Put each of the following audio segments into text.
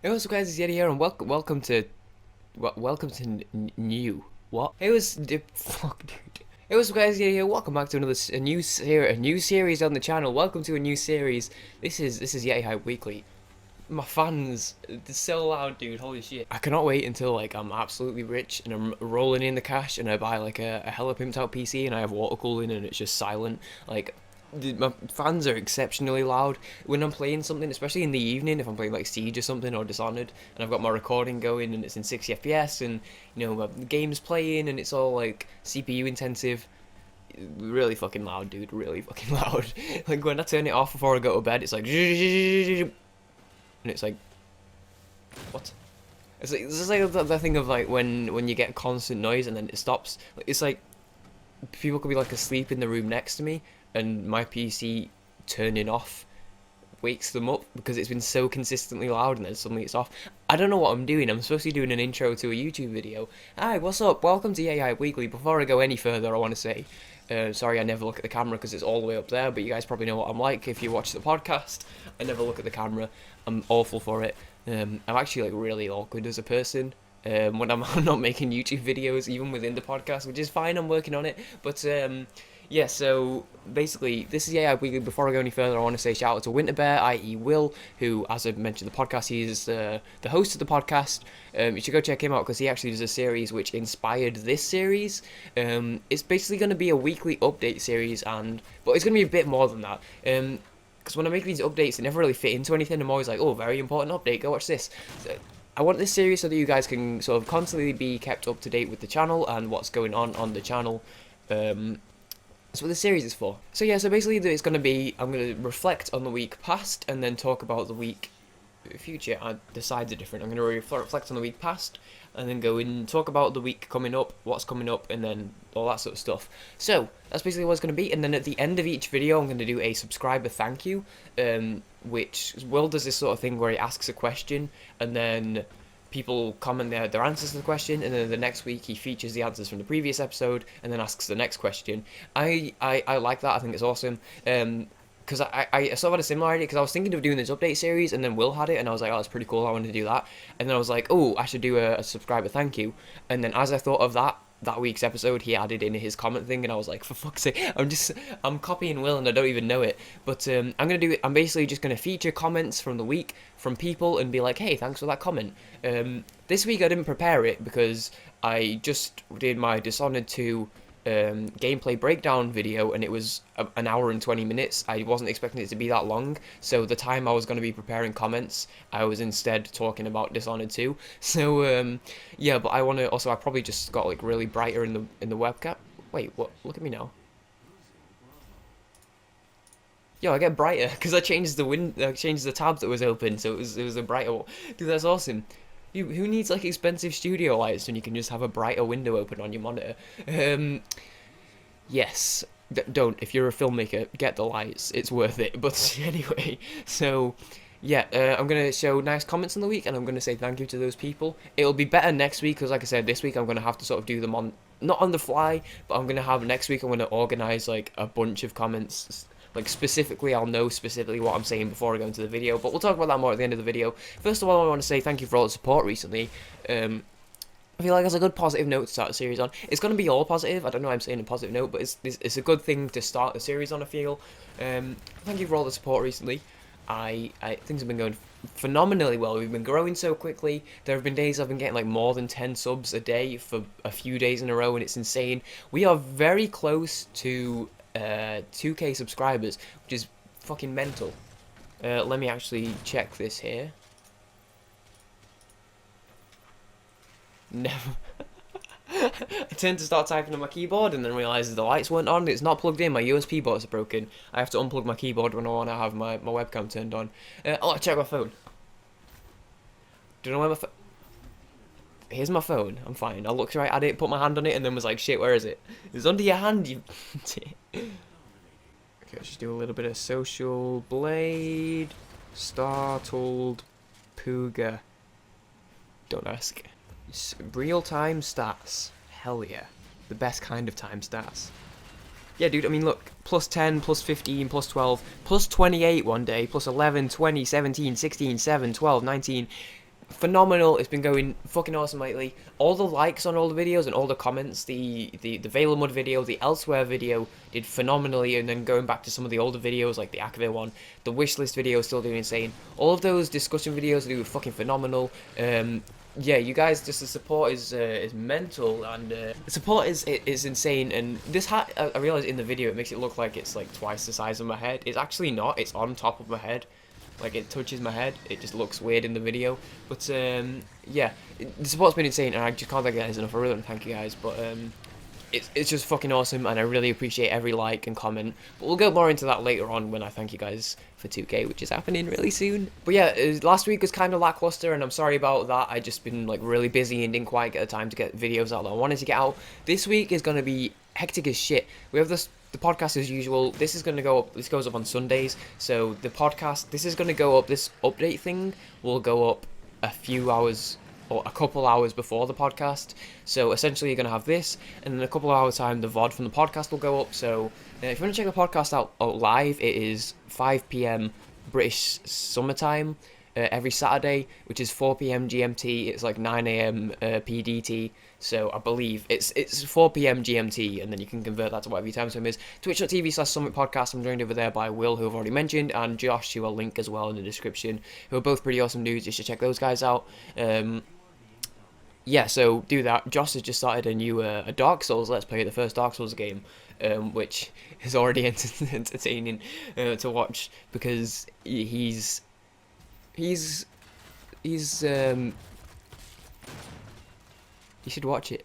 Hey, what's up, guys? It's Yeti here, and welcome to new what? Hey, fuck, dude. Hey, what's up, guys? Yeti here. Welcome back to a new series on the channel. Welcome to a new series. This is Yetihype Weekly. My fans, they're so loud, dude. Holy shit! I cannot wait until like I'm absolutely rich and I'm rolling in the cash and I buy like a hella pimped out PC and I have water cooling and it's just silent. Like, my fans are exceptionally loud when I'm playing something, especially in the evening. If I'm playing like Siege or something or Dishonored, and I've got my recording going and it's in 60 FPS, and my game's playing and it's all like CPU intensive. Really fucking loud, dude. Really fucking loud. Like when I turn it off before I go to bed, it's like, and it's like, what? It's like the thing of like when you get constant noise and then it stops. It's like people could be like asleep in the room next to me, and my PC turning off wakes them up because it's been so consistently loud, and then suddenly it's off. I don't know what I'm doing. I'm supposed to be doing an intro to a YouTube video. Hi, what's up? Welcome to AI Weekly. Before I go any further, I want to say, sorry I never look at the camera because it's all the way up there, but you guys probably know what I'm like if you watch the podcast. I never look at the camera. I'm awful for it. I'm actually like really awkward as a person. When I'm not making YouTube videos, even within the podcast, which is fine, I'm working on it. But yeah, so basically, this is AI Weekly. Before I go any further, I want to say shout out to Winterbear, i.e. Will, who, as I've mentioned, the podcast, he's the host of the podcast. You should go check him out because he actually does a series which inspired this series. It's basically going to be a weekly update series, but it's going to be a bit more than that. Because when I make these updates, they never really fit into anything. I'm always like, oh, very important update, go watch this. So, I want this series so that you guys can sort of constantly be kept up to date with the channel and what's going on the channel. That's what the series is for. So yeah, so basically it's going to be, I'm going to reflect on the week past and then talk about the week future. The sides are different. I'm going to reflect on the week past and then go and talk about the week coming up, what's coming up, and then all that sort of stuff. So that's basically what it's going to be. And then at the end of each video, I'm going to do a subscriber thank you, which Will does this sort of thing where he asks a question and then people comment their answers to the question, and then the next week he features the answers from the previous episode and then asks the next question. I like that. I think it's awesome. Because I sort of had a similar idea, because I was thinking of doing this update series, and then Will had it, and I was like, oh, that's pretty cool, I wanted to do that. And then I was like, oh, I should do a subscriber thank you. And then as I thought of that week's episode, he added in his comment thing, and I was like, for fuck's sake, I'm copying Will, and I don't even know it. But I'm basically just gonna feature comments from the week from people and be like, hey, thanks for that comment. This week I didn't prepare it because I just did my Dishonored 2 gameplay breakdown video, and it was an hour and 20 minutes. I wasn't expecting it to be that long, so the time I was going to be preparing comments, I was instead talking about Dishonored 2. So yeah, but I probably just got like really brighter in the webcam. Wait, what? Look at me now. Yo, I get brighter because I changed the tab that was open, so it was a brighter one. Dude, that's awesome. Who needs like expensive studio lights when you can just have a brighter window open on your monitor? Yes, don't. If you're a filmmaker, get the lights. It's worth it. But anyway, so yeah, I'm gonna show nice comments in the week, and I'm gonna say thank you to those people. It'll be better next week because, like I said, this week I'm gonna have to sort of do them not on the fly, but I'm gonna have next week. I'm gonna organize like a bunch of comments. Like specifically, I'll know specifically what I'm saying before I go into the video, but we'll talk about that more at the end of the video. First of all, I want to say thank you for all the support recently. I feel like it's a good positive note to start the series on. It's going to be all positive. I don't know why I'm saying a positive note, but it's a good thing to start the series on, I feel. Thank you for all the support recently. Things have been going phenomenally well. We've been growing so quickly. There have been days I've been getting like more than 10 subs a day for a few days in a row, and it's insane. We are very close to 2k subscribers, which is fucking mental. Let me actually check this here. Never. I tend to start typing on my keyboard and then realise the lights weren't on. It's not plugged in. My USB ports are broken. I have to unplug my keyboard when I want to have my webcam turned on. I'll check my phone. Do you know where my phone? Here's my phone. I'm fine. I looked right at it, put my hand on it, and then was like, shit, where is it? It's under your hand, you... Okay, let's just do a little bit of social blade. Startled Pooga. Don't ask. Real-time stats. Hell yeah. The best kind of time stats. Yeah, dude, I mean, look. Plus 10, plus 15, plus 12, plus 28 one day, plus 11, 20, 17, 16, 7, 12, 19... phenomenal. It's been going fucking awesome lately. All the likes on all the videos and all the comments, the Valemud video, the Elsewhere video did phenomenally, and then going back to some of the older videos like the Akavir one, the wishlist video is still doing insane. All of those discussion videos do fucking phenomenal. Yeah, you guys, just the support is mental, and the support is insane. And this hat, I realize in the video it makes it look like it's like twice the size of my head. It's actually not. It's on top of my head. Like, it touches my head. It just looks weird in the video. But, yeah, the support's been insane, and I just can't thank you guys enough. I really want to thank you guys. But, it's just fucking awesome, and I really appreciate every like and comment. But we'll go more into that later on when I thank you guys for 2K, which is happening really soon. But yeah, last week was kind of lackluster, and I'm sorry about that. I just been, like, really busy and didn't quite get the time to get videos out that I wanted to get out. This week is going to be hectic as shit. We have the podcast as usual. This is going to go up, this goes up on Sundays, so the podcast, this is going to go up, this update thing will go up a few hours or a couple hours before the podcast. So essentially you're going to have this, and in a couple of hours time the VOD from the podcast will go up. So if you want to check the podcast out live, it is 5 p.m. British summertime every Saturday, which is 4 p.m. GMT. It's like 9 a.m. PDT. So I believe it's 4 p.m. GMT, and then you can convert that to whatever your time zone is. Twitch.tv/Summit Podcast. I'm joined over there by Will, who I've already mentioned, and Josh, who I'll link as well in the description, who are both pretty awesome dudes. You should check those guys out. Yeah, so do that. Josh has just started a new a Dark Souls Let's Play, the first Dark Souls game, which is already entertaining to watch, because he's you should watch it.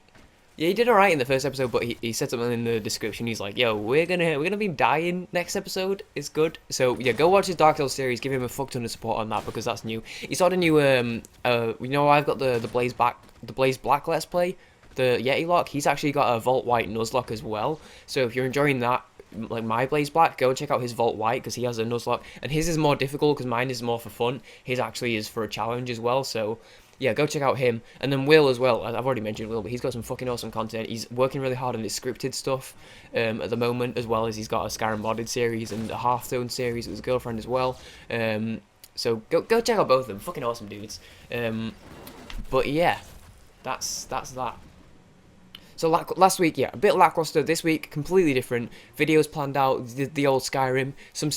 Yeah, he did alright in the first episode, but he said something in the description. He's like, "Yo, we're gonna be dying next episode. It's good." So yeah, go watch his Dark Souls series. Give him a fuck ton of support on that, because that's new. He started a new you know, I've got the Blaze Black Let's Play, the Yeti lock. He's actually got a Vault White Nuzlocke as well. So if you're enjoying that, like my Blaze Black, go check out his Vault White, because he has a Nuzlocke, and his is more difficult because mine is more for fun. His actually is for a challenge as well. So yeah, go check out him. And then Will as well. I've already mentioned Will, but he's got some fucking awesome content. He's working really hard on his scripted stuff at the moment, as well as he's got a Skyrim modded series and a Hearthstone series with his girlfriend as well. So go check out both of them. Fucking awesome dudes. But yeah, that's that. So last week, yeah, a bit lackluster. This week, completely different. Videos planned out, the old Skyrim. Some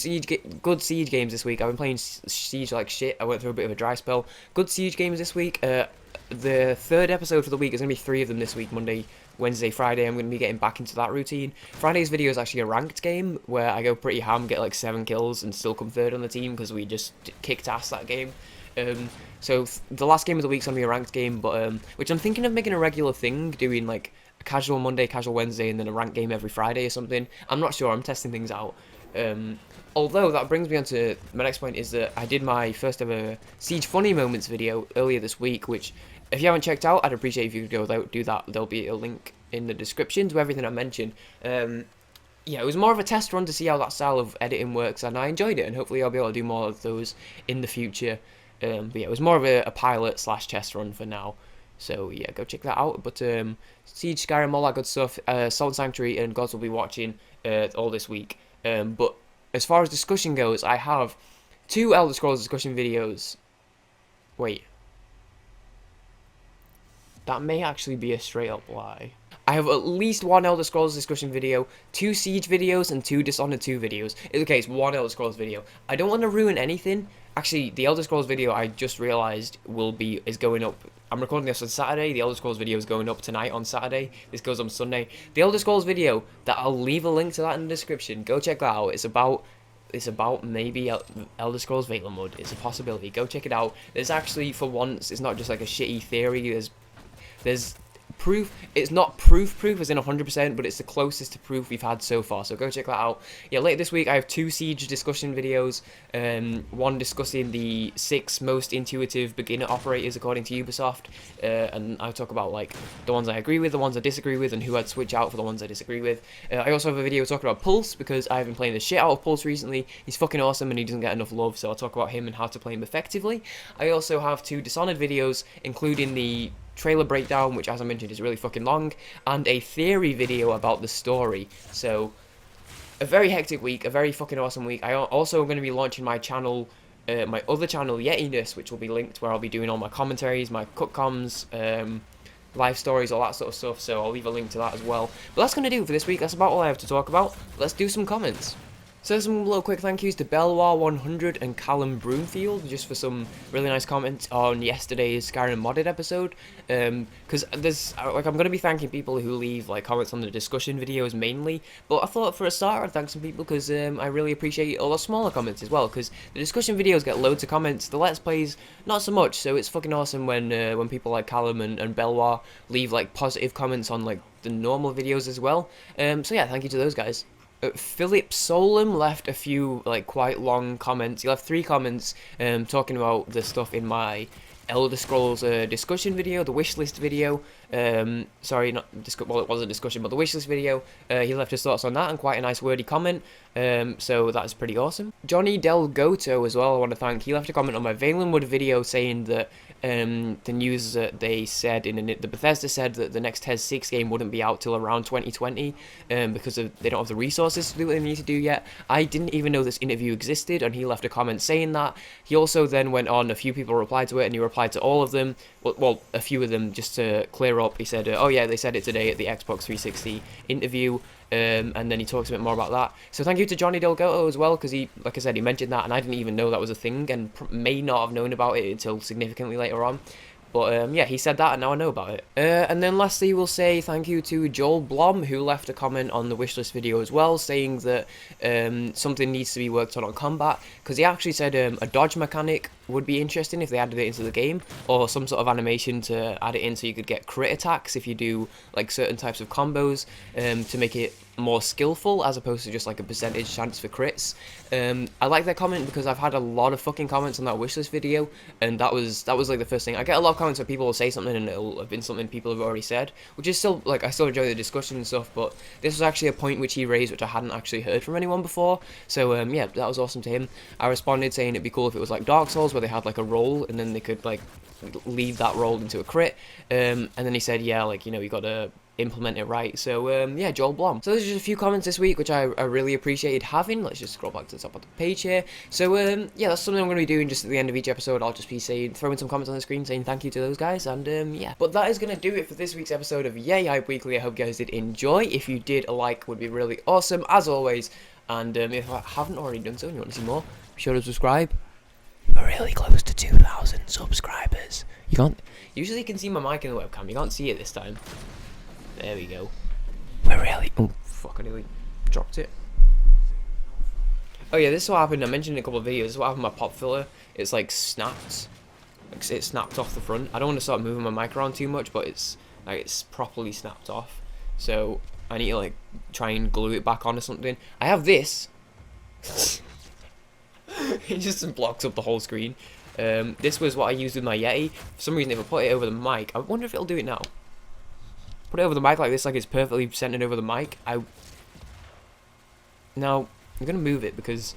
good Siege games this week. I've been playing Siege like shit. I went through a bit of a dry spell. Good Siege games this week. The third episode for the week, there's going to be 3 of them this week, Monday, Wednesday, Friday. I'm going to be getting back into that routine. Friday's video is actually a ranked game, where I go pretty ham, get like 7 kills, and still come third on the team, because we just kicked ass that game. So the last game of the week's going to be a ranked game, but which I'm thinking of making a regular thing, doing like a casual Monday, casual Wednesday, and then a ranked game every Friday or something. I'm not sure, I'm testing things out. Although that brings me on to my next point, is that I did my first ever Siege Funny Moments video earlier this week, which if you haven't checked out, I'd appreciate if you could go do that. There'll be a link in the description to everything I mentioned. Yeah, it was more of a test run to see how that style of editing works, and I enjoyed it, and hopefully I'll be able to do more of those in the future. But yeah, it was more of a pilot / test run for now. So yeah, go check that out. But Siege, Skyrim, all that good stuff. Salt Sanctuary and Gods will be watching all this week. But as far as discussion goes, I have 2 Elder Scrolls discussion videos. Wait. That may actually be a straight up lie. I have at least 1 Elder Scrolls discussion video, 2 Siege videos, and 2 Dishonored 2 videos. Okay, it's 1 Elder Scrolls video. I don't want to ruin anything. Actually, the Elder Scrolls video, I just realised, is going up. I'm recording this on Saturday. The Elder Scrolls video is going up tonight on Saturday. This goes on Sunday. The Elder Scrolls video, that I'll leave a link to that in the description. Go check that out. It's about maybe Elder Scrolls Valemud. It's a possibility. Go check it out. There's actually, for once, it's not just like a shitty theory. There's proof. It's not proof as in 100%, but it's the closest to proof we've had so far, so go check that out. Yeah, later this week I have 2 Siege discussion videos, one discussing the 6 most intuitive beginner operators according to Ubisoft, and I talk about like the ones I agree with, the ones I disagree with, and who I'd switch out for the ones I disagree with. I also have a video talking about Pulse, because I've been playing the shit out of Pulse recently. He's fucking awesome and he doesn't get enough love, so I'll talk about him and how to play him effectively. I also have 2 Dishonored videos, including the trailer breakdown, which as I mentioned is really fucking long, and a theory video about the story. So a very hectic week, a very fucking awesome week. I also am going to be launching my channel my other channel, Yetiness, which will be linked, where I'll be doing all my commentaries, my cut comms, live stories, all that sort of stuff, so I'll leave a link to that as well. But that's going to do it for this week. That's about all I have to talk about. Let's do some comments. So some little quick thank yous to Belwar100 and Callum Broomfield just for some really nice comments on yesterday's Skyrim modded episode. Because there's I'm going to be thanking people who leave like comments on the discussion videos mainly, but I thought for a start I'd thank some people because I really appreciate all the smaller comments as well. Because the discussion videos get loads of comments, the Let's Plays not so much. So it's fucking awesome when people like Callum and Belwar leave like positive comments on like the normal videos as well. So yeah, thank you to those guys. Philip Solem left a few like quite long comments. He left 3 comments talking about the stuff in my Elder Scrolls discussion video, the wishlist video. Sorry, not well, it was a discussion, but the wishlist video. He left his thoughts on that and quite a nice wordy comment. So that's pretty awesome. Johnny Del Goto as well, I want to thank. He left a comment on my Valenwood video saying that the news that they said the Bethesda said that the next TES 6 game wouldn't be out till around 2020 because they don't have the resources to do what they need to do yet. I didn't even know this interview existed, and he left a comment saying that. He also then went on, a few people replied to it, and he replied to all of them. Well, a few of them, just to clear up. He said, oh yeah, they said it today at the Xbox 360 interview. And then he talks a bit more about that. So thank you to Johnny Delgado as well, because he, like I said, he mentioned that, and I didn't even know that was a thing, and may not have known about it until significantly later on. But yeah, he said that, and now I know about it. And then lastly, we'll say thank you to Joel Blom, who left a comment on the wishlist video as well, saying that something needs to be worked on combat, because he actually said a dodge mechanic would be interesting if they added it into the game, or some sort of animation to add it in so you could get crit attacks if you do like certain types of combos, to make it more skillful as opposed to just like a percentage chance for crits. I like that comment because I've had a lot of fucking comments on that wishlist video, and that was like the first thing. I get a lot of comments where people will say something and it'll have been something people have already said, which is still like, I still enjoy the discussion and stuff, but this was actually a point which he raised which I hadn't actually heard from anyone before. So yeah, that was awesome to him. I responded saying it'd be cool if it was like Dark Souls where they had like a roll and then they could like leave that roll into a crit, and then he said, yeah, like, you know, you gotta implement it right. So yeah, Joel Blom. So there's just a few comments this week which I really appreciated having. Let's just scroll back to the top of the page here. So yeah, that's something I'm going to be doing just at the end of each episode. I'll just be throwing some comments on the screen saying thank you to those guys, and yeah. But that is going to do it for this week's episode of Yetihype Weekly. I hope you guys did enjoy. If you did, a like would be really awesome as always, and if I haven't already done so and you want to see more, be sure to subscribe. We're really close to 2,000 subscribers. Usually you can see my mic in the webcam, you can't see it this time. There we go. We're really... Oh, fuck, I nearly dropped it. Oh yeah, this is what happened. I mentioned in a couple of videos. This is what happened with my pop filler. It's like snapped. Like, it snapped off the front. I don't want to start moving my mic around too much, but it's like it's properly snapped off. So I need to like try and glue it back on or something. I have this. It just blocks up the whole screen. This was what I used with my Yeti. For some reason, if I put it over the mic, I wonder if it'll do it now. Put it over the mic like this, like it's perfectly centered over the mic. Now I'm gonna move it because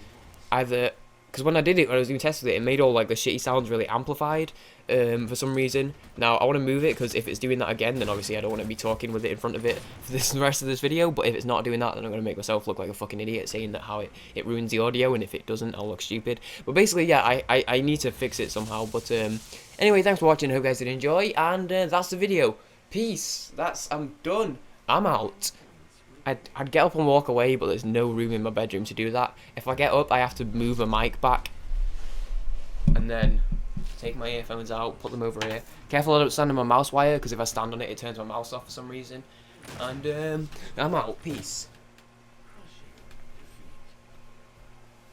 when I did it, when I was doing tests with it, it made all like the shitty sounds really amplified for some reason. Now I want to move it because if it's doing that again, then obviously I don't want to be talking with it in front of it for the rest of this video. But if it's not doing that, then I'm gonna make myself look like a fucking idiot saying that how it ruins the audio, and if it doesn't, I'll look stupid. But basically, yeah, I need to fix it somehow. But anyway, thanks for watching. I hope you guys did enjoy, and that's the video. Peace. I'm done. I'm out. I'd get up and walk away, but there's no room in my bedroom to do that. If I get up, I have to move a mic back, and then take my earphones out, put them over here. Careful I don't stand on my mouse wire, because if I stand on it, it turns my mouse off for some reason. And I'm out. Peace.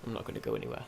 I'm not going to go anywhere.